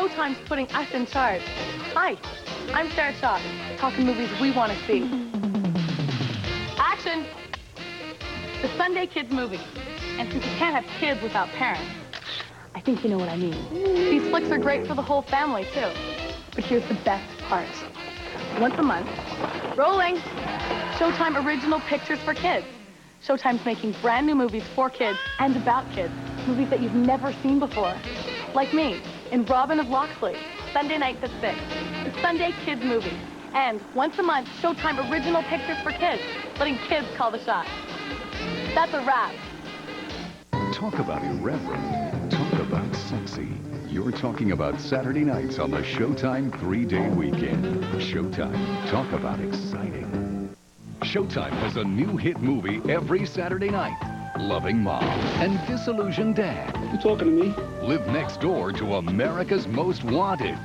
Showtime's putting us in charge. Hi, I'm Sarah Shaw, talking movies we want to see. Action! The Sunday Kids movie. And since you can't have kids without parents, I think you know what I mean. These flicks are great for the whole family, too. But here's the best part. Once a month, rolling, Showtime original pictures for kids. Showtime's making brand new movies for kids and about kids. Movies that you've never seen before. Like me, in Robin of Locksley, Sunday nights at 6. The Sunday Kids movie. And once a month, Showtime original pictures for kids, letting kids call the shots. That's a wrap. Talk about irreverent. Talk about sexy. You're talking about Saturday nights on the Showtime 3-day weekend. Showtime. Talk about exciting. Showtime has a new hit movie every Saturday night. Loving Mom and Disillusioned Dad. You talking to me? Live next door to America's Most Wanted.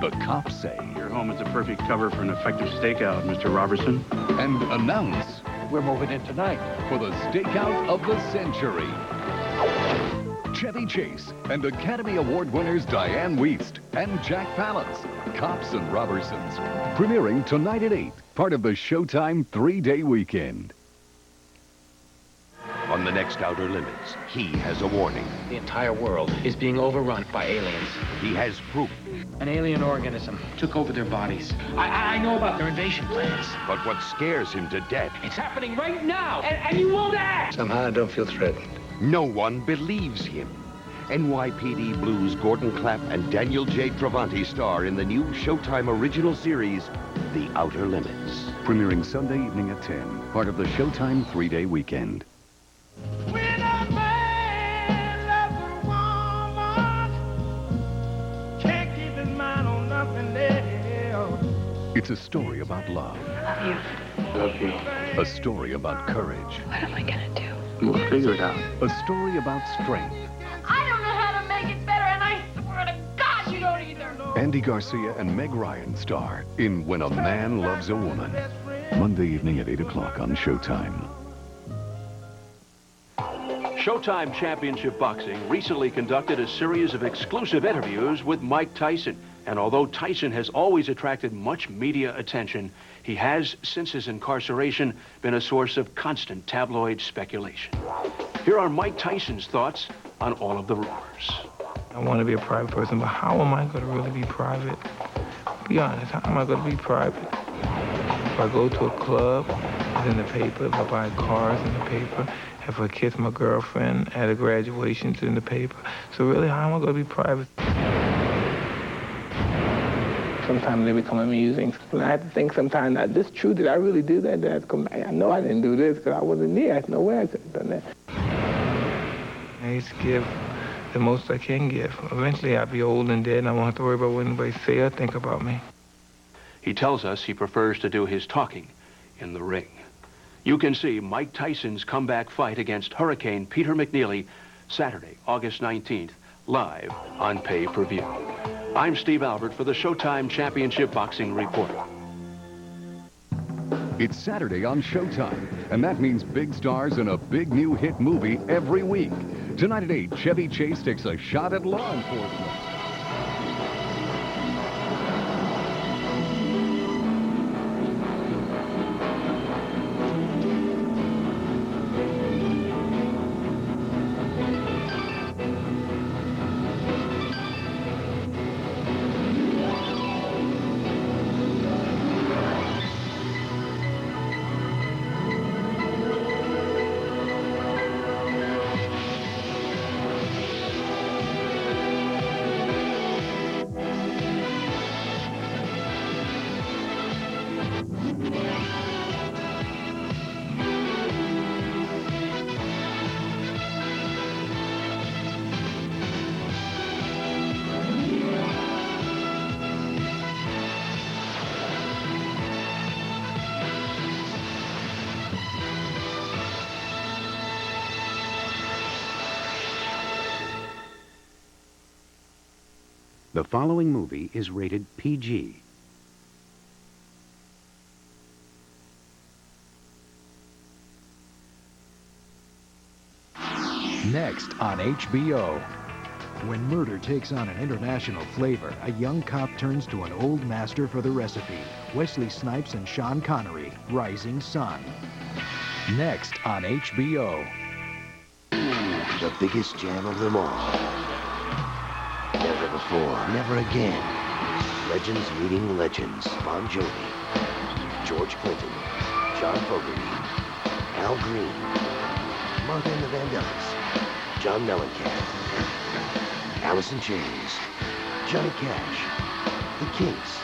The Cops Say. Your home is a perfect cover for an effective stakeout, Mr. Robertson. And Announce. We're moving in tonight. For the stakeout of the century. Chevy Chase and Academy Award winners Diane Wiest and Jack Palance. Cops and Robertsons. Premiering tonight at 8. Part of the Showtime 3-day weekend. On the next Outer Limits, he has a warning. The entire world is being overrun by aliens. He has proof. An alien organism took over their bodies. I know about their invasion plans. But what scares him to death, It's happening right now, and you won't act! Somehow I don't feel threatened. no one believes him. NYPD Blues Gordon Clapp and Daniel J. Travanti star in the new Showtime original series, The Outer Limits. Premiering Sunday evening at 10. Part of the Showtime 3-day weekend. When a man loves a woman, can't keep his mind on nothing else. It's a story about love. Love you. Love you. A story about courage. What am I gonna do? We'll figure it out. A story about strength. I don't know how to make it better, and I swear to God you don't either. Andy Garcia and Meg Ryan star in When a Man Loves a Woman. Monday evening at 8 o'clock on Showtime. Showtime Championship Boxing recently conducted a series of exclusive interviews with Mike Tyson. And although Tyson has always attracted much media attention, he has, since his incarceration, been a source of constant tabloid speculation. Here are Mike Tyson's thoughts on all of the rumors. I want to be a private person, but how am I going to really be private? Be honest, how am I going to be private? If I go to a club, it's in the paper. If I buy cars, in the paper. If I kiss my girlfriend at a graduation, it's in the paper. So really, how am I going to be private? Sometimes they become amusing. And I have to think sometimes, is this true? Did I really do that? I know I didn't do this because I wasn't there. There's no way I could have done that. I used to give the most I can give. Eventually, I'll be old and dead, and I won't have to worry about what anybody say or think about me. He tells us he prefers to do his talking in the ring. You can see Mike Tyson's comeback fight against Hurricane Peter McNeely Saturday, August 19th, live on pay-per-view. I'm Steve Albert for the Showtime Championship Boxing Report. It's Saturday on Showtime, and that means big stars in a big new hit movie every week. Tonight at 8, Chevy Chase takes a shot at law enforcement. The following movie is rated PG. Next on HBO. When murder takes on an international flavor, a young cop turns to an old master for the recipe. Wesley Snipes and Sean Connery, Rising Sun. Next on HBO. The biggest jam of them all. Never before, never again. Legends meeting legends. Bon Jovi, George Clinton, John Fogerty, Al Green, Martha and the Vandellas, John Mellencamp, Alice in Chains, Johnny Cash, The Kinks,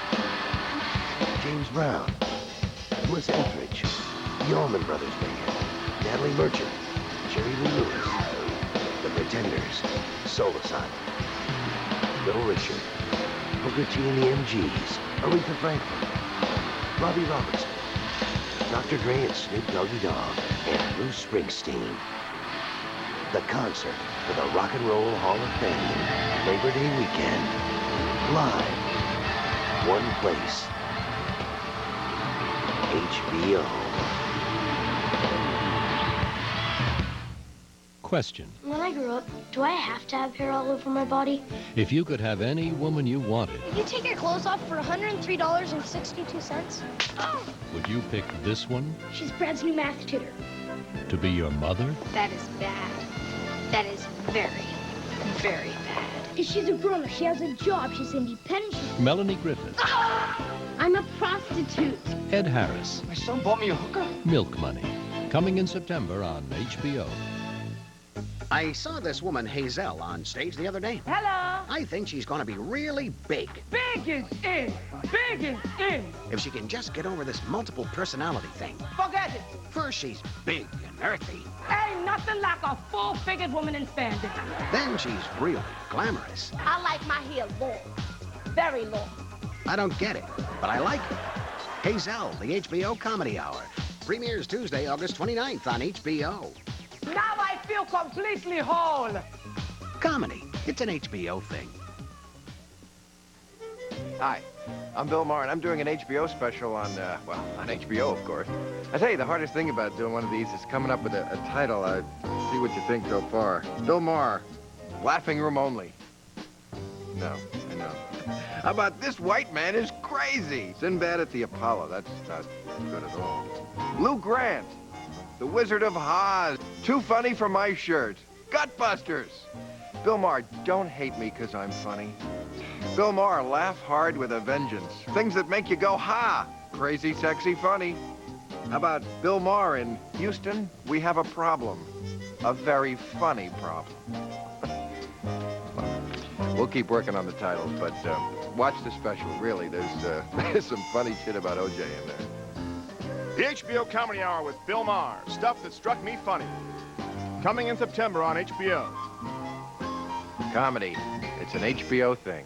James Brown, Melissa Etheridge, the Allman Brothers Band, Natalie Merchant, Jerry Lee Lewis, The Pretenders, Soul Asylum, Little Richard, Booker T and the MGs, Aretha Franklin, Robbie Robertson, Dr. Dre and Snoop Doggy Dogg, and Bruce Springsteen. The concert for the Rock and Roll Hall of Fame, Labor Day weekend. Live. One place. HBO. Question. When I grow up, do I have to have hair all over my body? If you could have any woman you wanted, If you take your clothes off for $103.62. would you pick this one She's Brad's new math tutor. to be your mother? That is bad. That is very, very bad. She's a grown-up. She has a job. She's independent. Melanie Griffith, I'm a prostitute. Ed Harris, My son bought me a hooker. Milk Money. Coming in September on HBO. I saw this woman, Hazel, on stage the other day. Hello. I think she's going to be really big. Big is in. Big is in. If she can just get over this multiple personality thing. Forget it. First, she's big and earthy. Ain't nothing like a full-figured woman in spandex. Then she's really glamorous. I like my hair long. Very long. I don't get it, but I like it. Hazel, the HBO Comedy Hour. Premieres Tuesday, August 29th on HBO. Now I feel completely whole. Comedy. It's an HBO thing. Hi, I'm Bill Maher, and I'm doing an HBO special on, on HBO, of course. I tell you, the hardest thing about doing one of these is coming up with a title. See what you think so far. Bill Maher, Laughing Room Only. No, I know. How about This White Man is Crazy? Sinbad at the Apollo. That's not good at all. Lou Grant, The Wizard of Oz. Too funny for my shirt. Gutbusters. Bill Maher, don't hate me because I'm funny. Bill Maher, laugh hard with a vengeance. Things that make you go, ha! Crazy, sexy, funny. How about Bill Maher in Houston? We have a problem. A very funny problem. We'll keep working on the titles, but watch the special. Really, there's some funny shit about O.J. in there. The HBO Comedy Hour with Bill Maher. Stuff that struck me funny. Coming in September on HBO. Comedy. It's an HBO thing.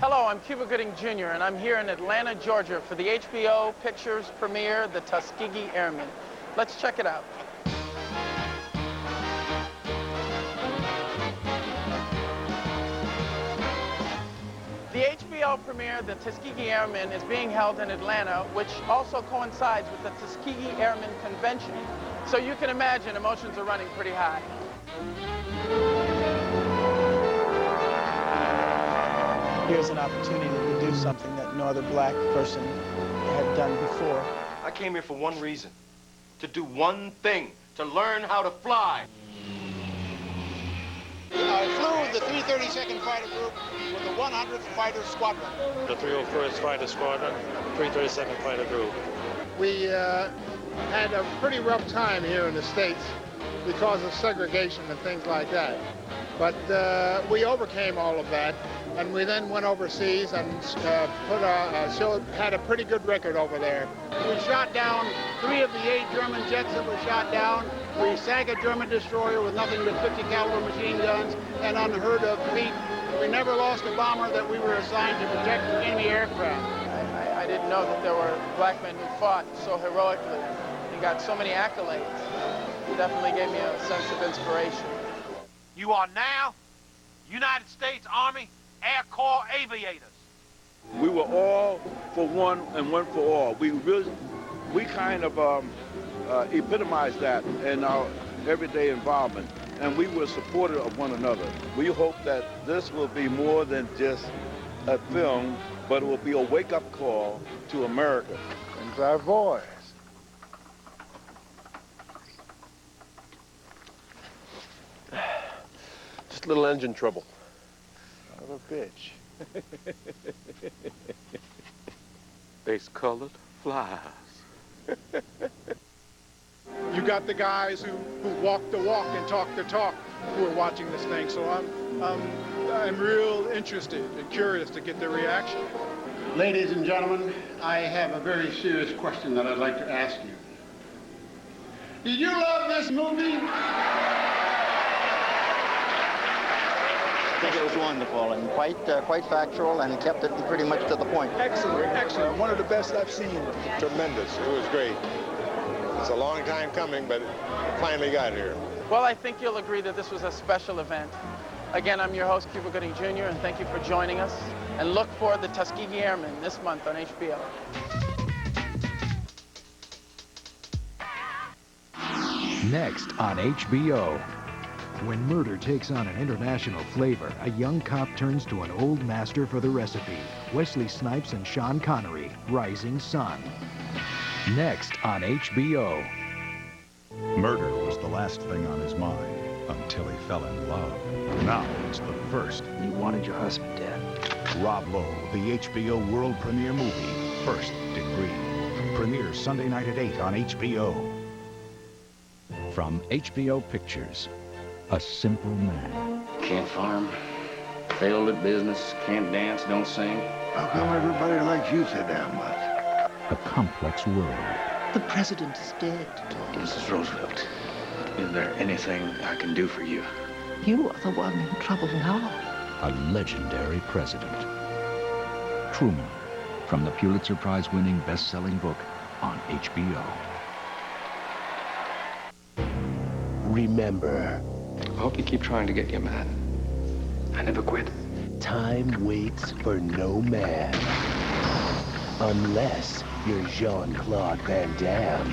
Hello, I'm Cuba Gooding Jr., and I'm here in Atlanta, Georgia for the HBO Pictures premiere, The Tuskegee Airmen. Let's check it out. The HBO premiere, The Tuskegee Airmen, is being held in Atlanta, which also coincides with the Tuskegee Airmen Convention. So you can imagine emotions are running pretty high. Here's an opportunity to do something that no other black person had done before. I came here for one reason. To do one thing. To learn how to fly. I flew with the 332nd Fighter Group with the 100th Fighter Squadron. The 301st Fighter Squadron, 332nd Fighter Group. We had a pretty rough time here in the States because of segregation and things like that. But we overcame all of that, and we then went overseas and had a pretty good record over there. We shot down 3 of the 8 German jets that were shot down. We sank a German destroyer with nothing but 50 caliber machine guns and unheard of feat. We never lost a bomber that we were assigned to protect enemy aircraft. I didn't know that there were black men who fought so heroically and got so many accolades. It definitely gave me a sense of inspiration. You are now United States Army Air Corps aviators. We were all for one and one for all. We kind of epitomized that in our everyday involvement, and we were supportive of one another. We hope that this will be more than just a film, but it will be a wake-up call to America. And to our boys. Just a little engine trouble. Son of a bitch. Base-colored flies. You got the guys who walk the walk and talk the talk who are watching this thing, so I'm real interested and curious to get their reaction. Ladies and gentlemen, I have a very serious question that I'd like to ask you. Did you love this movie? I think it was wonderful and quite factual and kept it pretty much to the point. Excellent, excellent. One of the best I've seen. Tremendous. It was great. It's a long time coming, but it finally got here. Well, I think you'll agree that this was a special event. Again, I'm your host, Cuba Gooding Jr., and thank you for joining us. And look for the Tuskegee Airmen this month on HBO. Next on HBO. When murder takes on an international flavor, a young cop turns to an old master for the recipe. Wesley Snipes and Sean Connery, Rising Sun. Next on HBO. Murder was the last thing on his mind until he fell in love. Now it's the first. You wanted your husband dead. Rob Lowe, the HBO world premiere movie, First Degree. Premieres Sunday night at 8 on HBO. From HBO Pictures, A Simple Man. Can't farm, failed at business, can't dance, don't sing. How come everybody likes you so damn much? A complex world. The president is dead. Mrs. Roosevelt, is there anything I can do for you? You are the one in trouble now. A legendary president. Truman, from the Pulitzer Prize-winning best-selling book on HBO. Remember. I hope you keep trying to get your man. I never quit. Time waits for no man. Unless you're Jean-Claude Van Damme.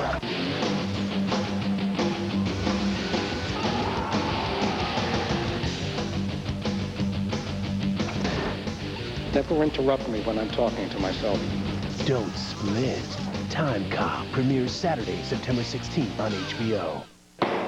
Never interrupt me when I'm talking to myself. Don't split. Time Cop premieres Saturday, September 16th on HBO.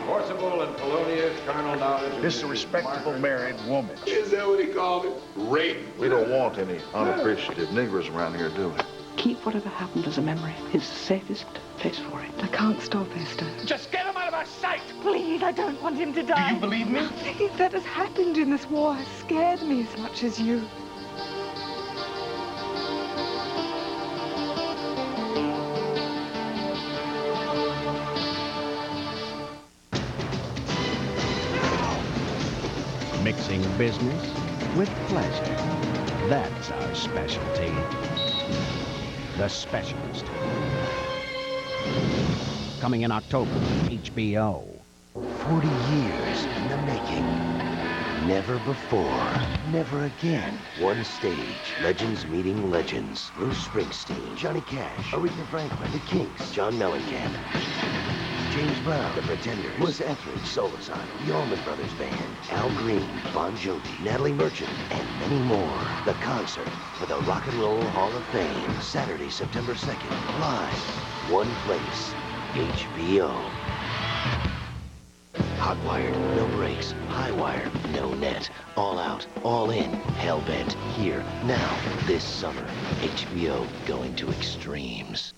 Forcible and felonious carnal knowledge. This is a respectable married woman. Is that what he called it? Rape. We don't want any unappreciative niggers around here, do we? Keep whatever happened as a memory. It's the safest place for it. I can't stop Esther. Just get him out of our sight! Please, I don't want him to die. Do you believe me? Nothing that has happened in this war has scared me as much as you. Mixing business with pleasure. That's our specialty. The Specialist. Coming in October on HBO. 40 years in the making. Never before, never again. One stage, legends meeting legends. Bruce Springsteen, Johnny Cash, Aretha Franklin, The Kinks, John Mellencamp, James Brown, The Pretenders, Wes Etheridge, Soul Asylum, the Allman Brothers Band, Al Green, Bon Jovi, Natalie Merchant, and many more. The concert for the Rock and Roll Hall of Fame, Saturday, September 2nd. Live, one place, HBO. Hot-wired, no brakes. High-wire, no net. All out, all in, hell-bent. Here, now, this summer. HBO going to extremes.